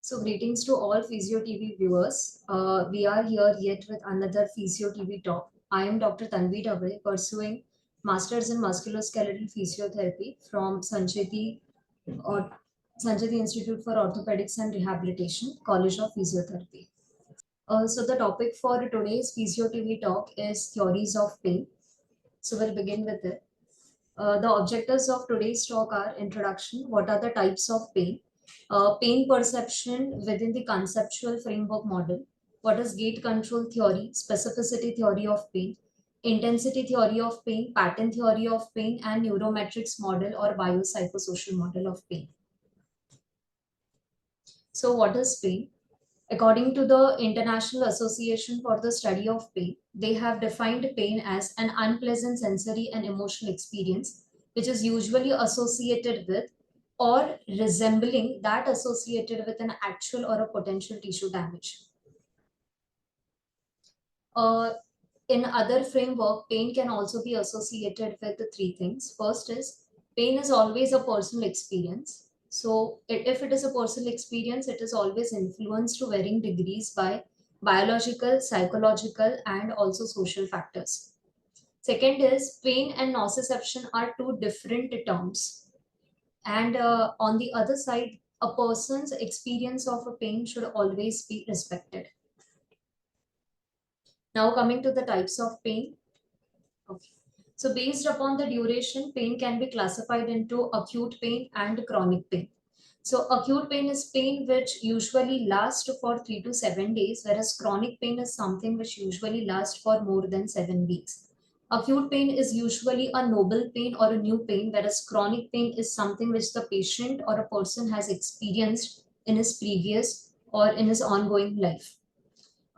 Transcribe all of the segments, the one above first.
So greetings to all Physio TV viewers. We are here yet with another Physio TV talk. I am Dr. Tanvi Dhavale, pursuing Masters in Musculoskeletal Physiotherapy from or Sancheti Institute for Orthopaedics and Rehabilitation, College of Physiotherapy. So the topic for today's Physio TV talk is theories of pain. So we'll begin with it. The objectives of today's talk are introduction, what are the types of pain, pain perception within the conceptual framework model, what is gate control theory, specificity theory of pain, intensity theory of pain, pattern theory of pain, and neuromatrix model or biopsychosocial model of pain. So what is pain? According to the International Association for the Study of Pain, they have defined pain as an unpleasant sensory and emotional experience, which is usually associated with or resembling that associated with an actual or a potential tissue damage. Uh, in other framework, pain can also be associated with the three things. First is pain is always a personal experience. So if it is a personal experience, it is always influenced to varying degrees by biological, psychological, and also social factors. Second is pain and nociception are two different terms. And on the other side, a person's experience of a pain should always be respected. Now coming to the types of pain. Okay. So based upon the duration, pain can be classified into acute pain and chronic pain. So acute pain is pain which usually lasts for 3 to 7 days, whereas chronic pain is something which usually lasts for more than 7 weeks. Acute pain is usually a noble pain or a new pain, whereas chronic pain is something which the patient or a person has experienced in his previous or in his ongoing life.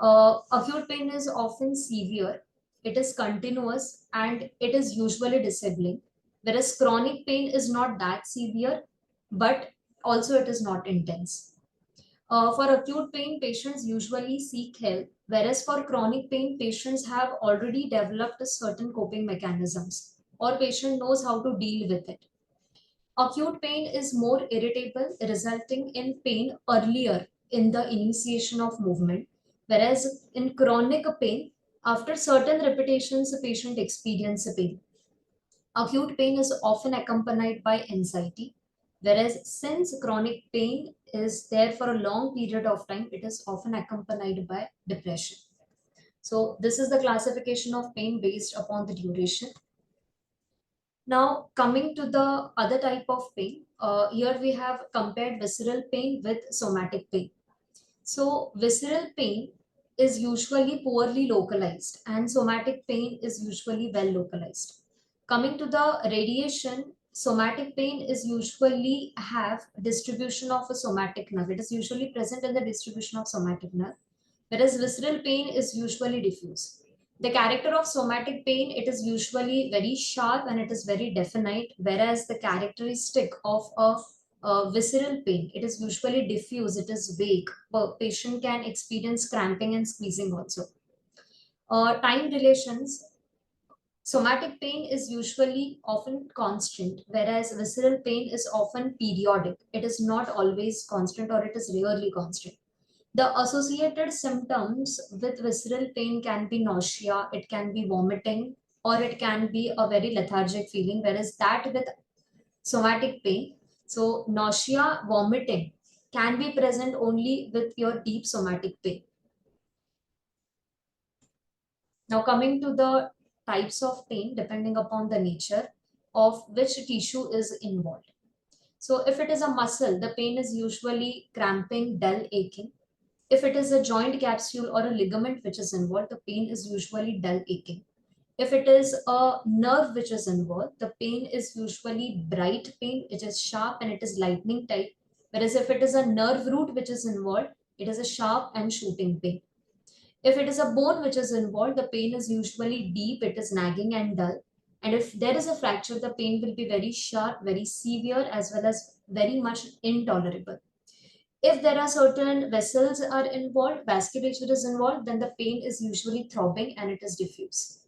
Acute pain is often severe, it is continuous, and it is usually disabling, whereas chronic pain is not that severe, but also it is not intense. For acute pain, patients usually seek help, whereas for chronic pain, patients have already developed certain coping mechanisms or patient knows how to deal with it. Acute pain is more irritable, resulting in pain earlier in the initiation of movement, whereas in chronic pain, after certain repetitions, the patient experiences pain. Acute pain is often accompanied by anxiety, whereas since chronic pain is there for a long period of time, it is often accompanied by depression. So this is the classification of pain based upon the duration. Now, coming to the other type of pain, here we have compared visceral pain with somatic pain. So, visceral pain is usually poorly localized and somatic pain is usually well localized. Coming to the radiation, somatic pain is usually have distribution of a somatic nerve. It is usually present in the distribution of somatic nerve, whereas visceral pain is usually diffuse. The character of somatic pain, it is usually very sharp and it is very definite, whereas the characteristic of a visceral pain, it is usually diffuse, it is vague. A patient can experience cramping and squeezing also. Time relations, somatic pain is usually often constant, whereas visceral pain is often periodic. It is not always constant or it is rarely constant. The associated symptoms with visceral pain can be nausea, it can be vomiting, or it can be a very lethargic feeling, whereas that with somatic pain, so nausea, vomiting can be present only with your deep somatic pain. Now coming to the types of pain depending upon the nature of which tissue is involved. So if it is a muscle, the pain is usually cramping, dull, aching. If it is a joint capsule or a ligament which is involved, the pain is usually dull, aching. If it is a nerve which is involved, the pain is usually bright pain, it is sharp and it is lightning type. Whereas if it is a nerve root which is involved, it is a sharp and shooting pain. If it is a bone which is involved, the pain is usually deep, it is nagging and dull. And if there is a fracture, the pain will be very sharp, very severe, as well as very much intolerable. If there are certain vessels are involved, vasculature is involved, then the pain is usually throbbing and it is diffuse.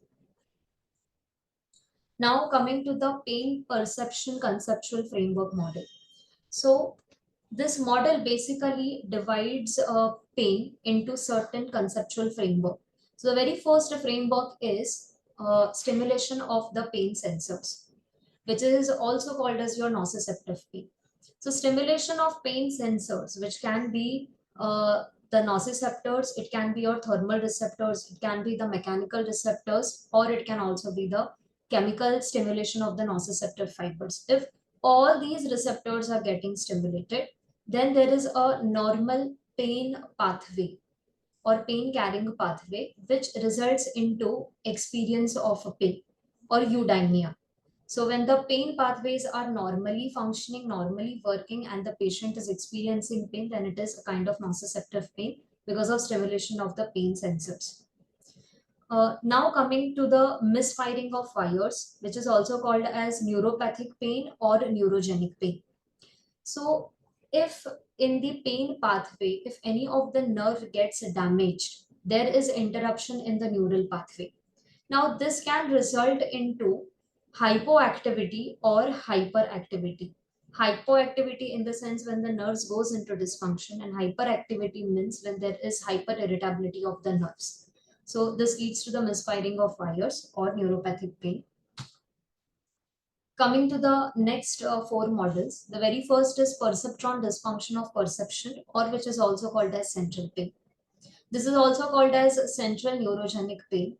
Now coming to the pain perception conceptual framework model. So This model basically divides pain into certain conceptual framework. So the very first framework is stimulation of the pain sensors, which is also called as your nociceptive pain. So stimulation of pain sensors, which can be the nociceptors, it can be your thermal receptors, it can be the mechanical receptors, or it can also be the chemical stimulation of the nociceptive fibers. If all these receptors are getting stimulated, then there is a normal pain pathway or pain carrying pathway, which results into experience of a pain or eudynia. So when the pain pathways are normally functioning, normally working, and the patient is experiencing pain, then it is a kind of nociceptive pain because of stimulation of the pain sensors. Now coming to the misfiring of wires, which is also called as neuropathic pain or neurogenic pain. So if in the pain pathway, if any of the nerve gets damaged, there is interruption in the neural pathway. Now this can result into hypoactivity or hyperactivity. Hypoactivity in the sense when the nerves goes into dysfunction, and hyperactivity means when there is hyperirritability of the nerves. So this leads to the misfiring of wires or neuropathic pain. Coming to the next four models, the very first is perceptron dysfunction of perception, or which is also called as central pain. This is also called as central neurogenic pain.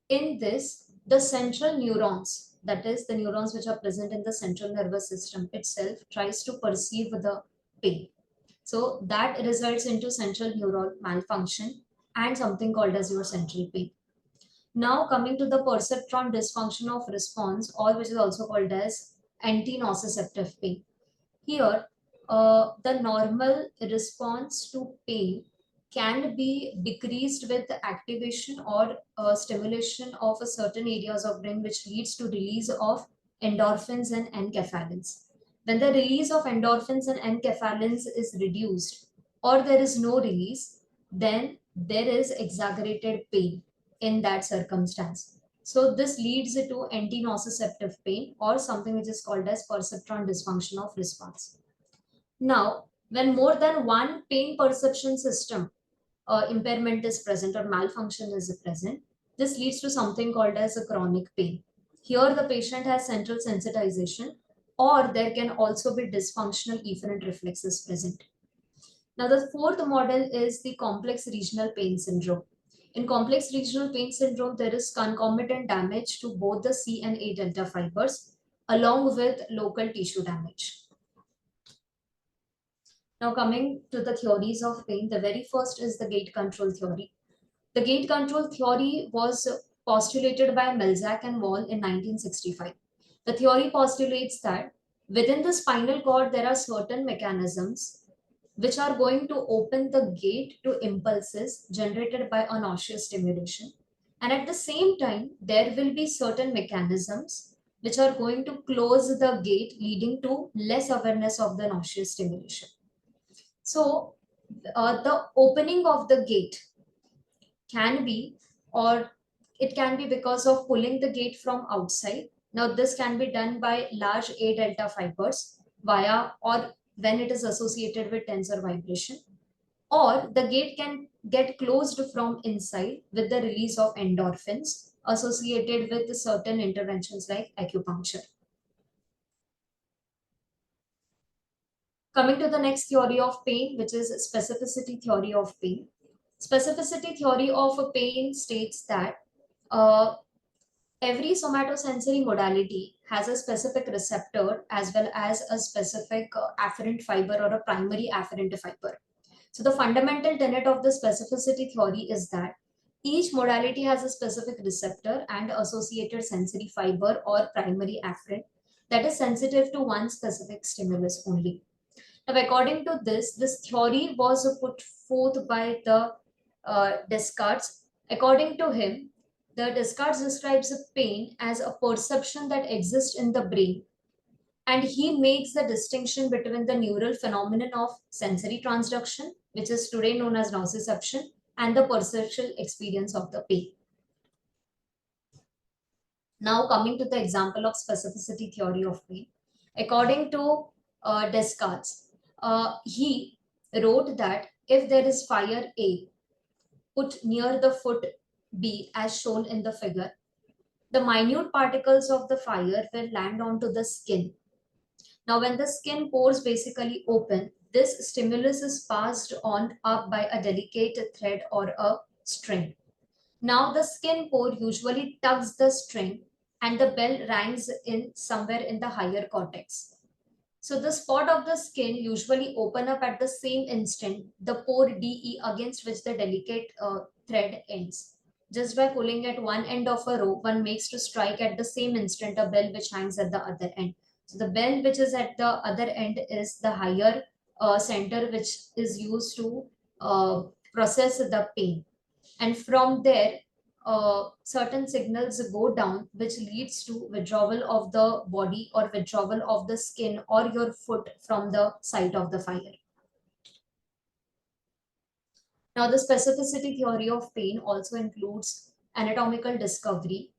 In this, the central neurons, that is the neurons which are present in the central nervous system itself, tries to perceive the pain. So that results into central neural malfunction and something called as your central pain. Now coming to the perceptron dysfunction of response, or which is also called as anti-nociceptive pain. Here, the normal response to pain can be decreased with the activation or stimulation of a certain areas of brain, which leads to release of endorphins and enkephalins. When the release of endorphins and enkephalins is reduced or there is no release, then there is exaggerated pain in that circumstance. So this leads to anti-nociceptive pain or something which is called as perceptron dysfunction of response. Now, when more than one pain perception system impairment is present or malfunction is present, this leads to something called as a chronic pain. Here the patient has central sensitization, or there can also be dysfunctional efferent reflexes present. Now the fourth model is the complex regional pain syndrome. In complex regional pain syndrome, there is concomitant damage to both the C and A delta fibers along with local tissue damage. Now coming to the theories of pain, the very first is the gate control theory. The gate control theory was postulated by Melzack and Wall in 1965. The theory postulates that within the spinal cord, there are certain mechanisms which are going to open the gate to impulses generated by a nauseous stimulation. And at the same time, there will be certain mechanisms which are going to close the gate, leading to less awareness of the nauseous stimulation. So, the opening of the gate can be, or it can be because of pulling the gate from outside. Now this can be done by large A delta fibers via, or when it is associated with tensor vibration, or the gate can get closed from inside with the release of endorphins associated with certain interventions like acupuncture. Coming to the next theory of pain, which is specificity theory of pain. Specificity theory of pain states that uh, every somatosensory modality has a specific receptor as well as a specific afferent fiber or a primary afferent fiber. So the fundamental tenet of the specificity theory is that each modality has a specific receptor and associated sensory fiber or primary afferent that is sensitive to one specific stimulus only. Now, according to this theory was put forth by the Descartes. According to him, the Descartes describes pain as a perception that exists in the brain, and he makes the distinction between the neural phenomenon of sensory transduction, which is today known as nociception, and the perceptual experience of the pain. Now, coming to the example of specificity theory of pain, according to Descartes, he wrote that if there is fire A put near the foot B as shown in the figure, the minute particles of the fire will land onto the skin. Now, when the skin pores basically open, this stimulus is passed on up by a delicate thread or a string. Now, the skin pore usually tugs the string and the bell rings in somewhere in the higher cortex. So the spot of the skin usually open up at the same instant, the pore DE against which the delicate thread ends. Just by pulling at one end of a rope, one makes to strike at the same instant a bell which hangs at the other end. So the bell which is at the other end is the higher center which is used to process the pain. And from there, certain signals go down, which leads to withdrawal of the body or withdrawal of the skin or your foot from the site of the fire. Now, the specificity theory of pain also includes anatomical discovery,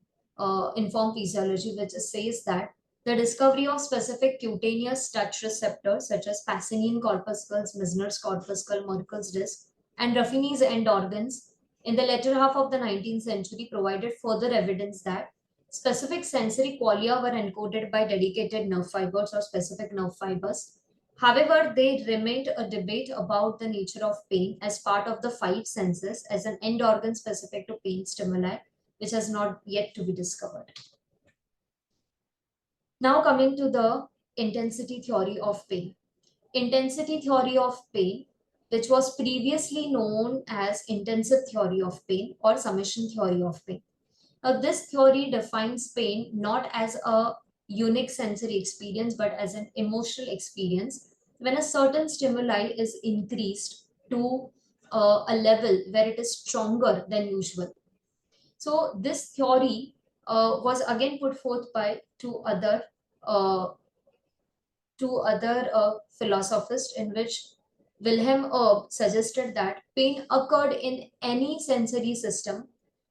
informed physiology, which says that the discovery of specific cutaneous touch receptors such as Pacinian corpuscles, Meissner's corpuscle, Merkel's disc, and Ruffini's end organs in the latter half of the 19th century provided further evidence that specific sensory qualia were encoded by dedicated nerve fibers or specific nerve fibers. However, there remained a debate about the nature of pain as part of the five senses as an end organ specific to pain stimuli, which has not yet to be discovered. Now coming to the intensity theory of pain. Intensity theory of pain, which was previously known as intensive theory of pain or summation theory of pain. Now, this theory defines pain not as a unique sensory experience but as an emotional experience when a certain stimuli is increased to a level where it is stronger than usual. So, this theory was again put forth by uh, two other philosophers, in which Wilhelm Erb suggested that pain occurred in any sensory system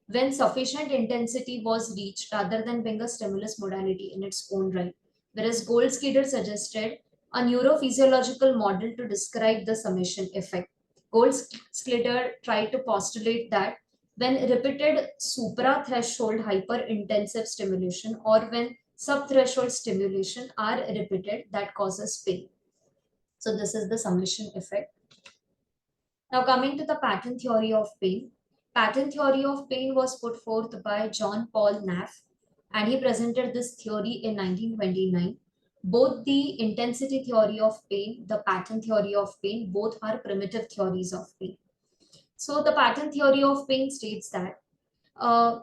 when sufficient intensity was reached rather than being a stimulus modality in its own right. Whereas Goldscheder suggested a neurophysiological model to describe the summation effect. Goldscheder tried to postulate that when repeated supra-threshold hyper-intensive stimulation or when subthreshold stimulation are repeated, that causes pain. So this is the summation effect. Now coming to the pattern theory of pain. Pattern theory of pain was put forth by John Paul Naff, and he presented this theory in 1929. Both the intensity theory of pain, the pattern theory of pain, both are primitive theories of pain. So the pattern theory of pain states that uh,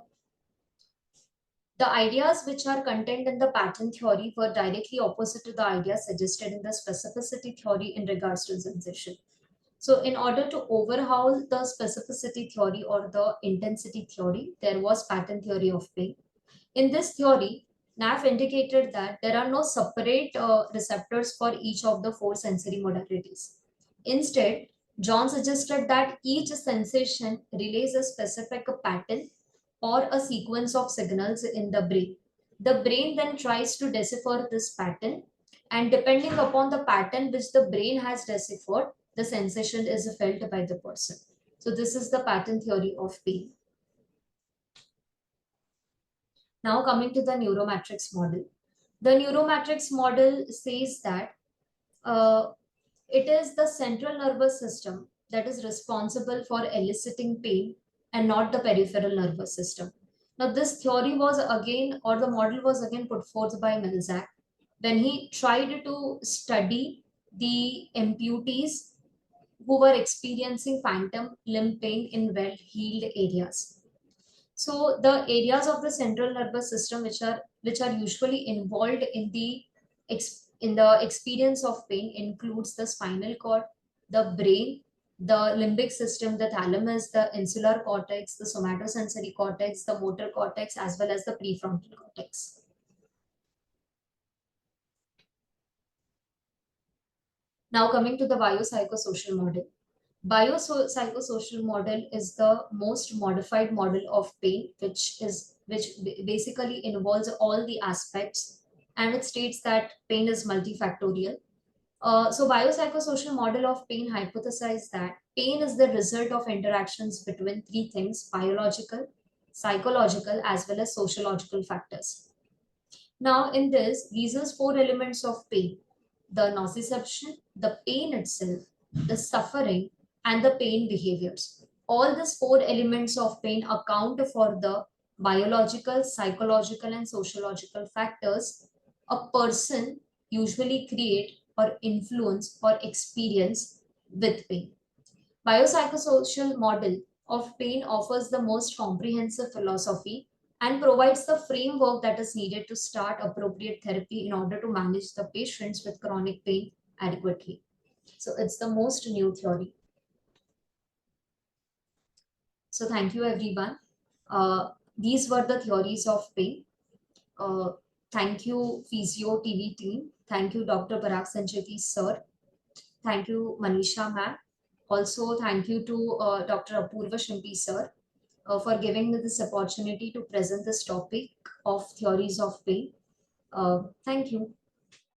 the ideas which are contained in the pattern theory were directly opposite to the ideas suggested in the specificity theory in regards to sensation. So in order to overhaul the specificity theory or the intensity theory, there was pattern theory of pain. In this theory, Naff indicated that there are no separate receptors for each of the four sensory modalities. Instead, John suggested that each sensation relays a specific pattern or a sequence of signals in the brain. The brain then tries to decipher this pattern, and depending upon the pattern which the brain has deciphered, the sensation is felt by the person. So, this is the pattern theory of pain. Now, coming to the Neuromatrix model. The Neuromatrix model says that uh, it is the central nervous system that is responsible for eliciting pain and not the peripheral nervous system. Now, this theory was again, or the model was again put forth by Milzak when he tried to study the amputees who were experiencing phantom limb pain in well-healed areas. So the areas of the central nervous system which are usually involved in the experience of pain includes the spinal cord, the brain, the limbic system, the thalamus, the insular cortex, the somatosensory cortex, the motor cortex, as well as the prefrontal cortex. Now coming to the biopsychosocial model. Biopsychosocial model is the most modified model of pain, which basically involves all the aspects, and it states that pain is multifactorial. So biopsychosocial model of pain hypothesized that pain is the result of interactions between three things: biological, psychological, as well as sociological factors. Now, in this, these are four elements of pain: the nociception, the pain itself, the suffering, and the pain behaviors. All these four elements of pain account for the biological, psychological, and sociological factors a person usually create or influence or experience with pain. Biopsychosocial model of pain offers the most comprehensive philosophy and provides the framework that is needed to start appropriate therapy in order to manage the patients with chronic pain adequately. So it's the most new theory. So thank you everyone. These were the theories of pain. Uh, Thank you Physio TV team. Thank you Dr. Parag Sancheti sir. Thank you Manisha ma'am. Also thank you to Dr. Apurva Shimpi sir for giving me this opportunity to present this topic of theories of pain. Thank you.